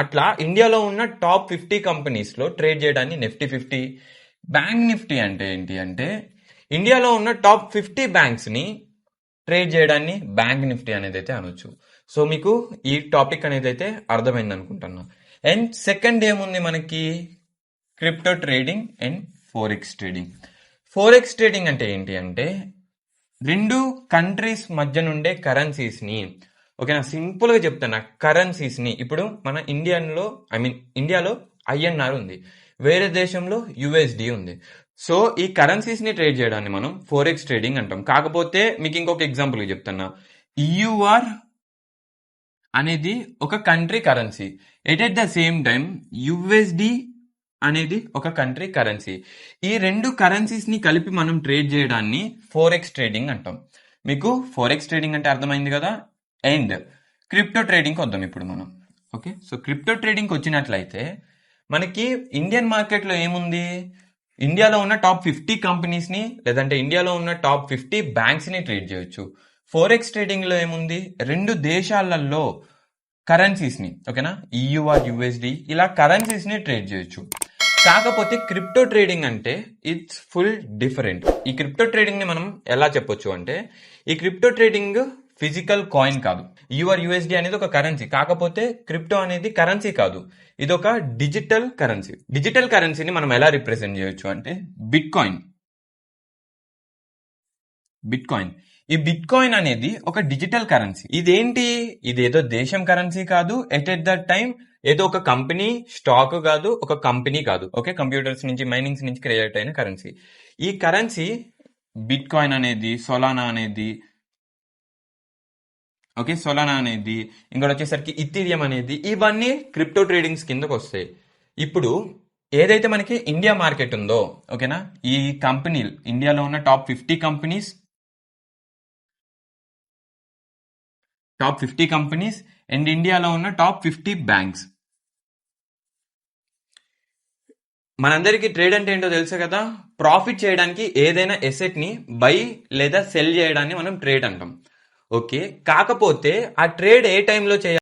అట్లా ఇండియాలో ఉన్న టాప్ 50 కంపెనీస్లో ట్రేడ్ చేయడాన్ని నిఫ్టీ 50. బ్యాంక్ నిఫ్టీ అంటే ఏంటి అంటే ఇండియాలో ఉన్న టాప్ 50 బ్యాంక్స్ని ట్రేడ్ చేయడాన్ని బ్యాంక్ నిఫ్టీ అనేది అయితే అనొచ్చు. సో మీకు ఈ టాపిక్ అనేది అయితే అర్థమైంది అనుకుంటున్నా. అండ్ సెకండ్ ఏముంది మనకి, crypto trading and forex trading. Forex trading అంటే ఏంటి అంటే రెండు కంట్రీస్ మధ్య నుండే కరెన్సీస్ని, ఓకేనా, సింపుల్గా చెప్తాను, కరెన్సీస్ని ఇప్పుడు మన ఇండియాలో ఐఎన్ఆర్ ఉంది, వేరే దేశంలో యుఎస్డి ఉంది. సో ఈ కరెన్సీస్ని ట్రేడ్ చేయడాన్ని మనం ఫోరెక్స్ ట్రేడింగ్ అంటాం. కాకపోతే మీకు ఇంకొక ఎగ్జాంపుల్ చెప్తున్నా, ఈయూఆర్ అనేది ఒక country currency, at the same time USD అనేది ఒక కంట్రీ కరెన్సీ. ఈ రెండు కరెన్సీస్ని కలిపి మనం ట్రేడ్ చేయడాన్ని ఫోరెక్స్ ట్రేడింగ్ అంటాం. మీకు ఫోరెక్స్ ట్రేడింగ్ అంటే అర్థమైంది కదా. అండ్ క్రిప్టో ట్రేడింగ్కి వద్దాం ఇప్పుడు మనం. ఓకే, సో క్రిప్టో ట్రేడింగ్కి వచ్చినట్లయితే మనకి ఇండియన్ మార్కెట్లో ఏముంది, ఇండియాలో ఉన్న టాప్ 50 కంపెనీస్ని లేదంటే ఇండియాలో ఉన్న టాప్ 50 బ్యాంక్స్ని ట్రేడ్ చేయొచ్చు. ఫోరెక్స్ ట్రేడింగ్లో ఏముంది, రెండు దేశాలలో కరెన్సీస్ని, ఓకేనా, ఈయూఆర్ యుఎస్డి ఇలా కరెన్సీస్ని ట్రేడ్ చేయొచ్చు. కాకపోతే క్రిప్టో ట్రేడింగ్ అంటే ఇట్స్ ఫుల్ డిఫరెంట్. ఈ క్రిప్టో ట్రేడింగ్ ని మనం ఎలా చెప్పొచ్చు అంటే, ఈ క్రిప్టో ట్రేడింగ్ ఫిజికల్ కాయిన్ కాదు. యూఆర్ యుఎస్డి అనేది ఒక కరెన్సీ, కాకపోతే క్రిప్టో అనేది కరెన్సీ కాదు, ఇది ఒక డిజిటల్ కరెన్సీ. డిజిటల్ కరెన్సీని మనం ఎలా రిప్రజెంట్ చేయొచ్చు అంటే బిట్ కాయిన్. ఈ బిట్ కాయిన్ అనేది ఒక డిజిటల్ కరెన్సీ. ఇదేంటి, ఇదేదో దేశం కరెన్సీ కాదు, ఎట్ ద టైం ఏదో ఒక కంపెనీ స్టాక్ కాదు, ఒక కంపెనీ కాదు, ఓకే, కంప్యూటర్స్ నుంచి మైనింగ్స్ నుంచి క్రియేట్ అయిన కరెన్సీ. ఈ కరెన్సీ బిట్ కాయిన్ అనేది, సొలానా అనేది, ఓకే, సొలానా అనేది, ఇంకోటి వచ్చేసరికి ఇథీరియం అనేది, ఇవన్నీ క్రిప్టో ట్రేడింగ్స్ కిందకు వస్తాయి. ఇప్పుడు ఏదైతే మనకి ఇండియా మార్కెట్ ఉందో, ఓకేనా, ఈ కంపెనీలు ఇండియాలో ఉన్న టాప్ 50 కంపెనీస్ అండ్ ఇండియాలో ఉన్న టాప్ 50 బ్యాంక్స్. మనందరికీ ట్రేడ్ అంటే ఏంటో తెలుసు కదా. ప్రాఫిట్ చేయడానికి ఏదైనా ఎసెట్ ని బై లేదా సెల్ చేయడాన్ని మనం ట్రేడ్ అంటాం. ఓకే, కాకపోతే ఆ ట్రేడ్ ఏ టైంలో చేయాలి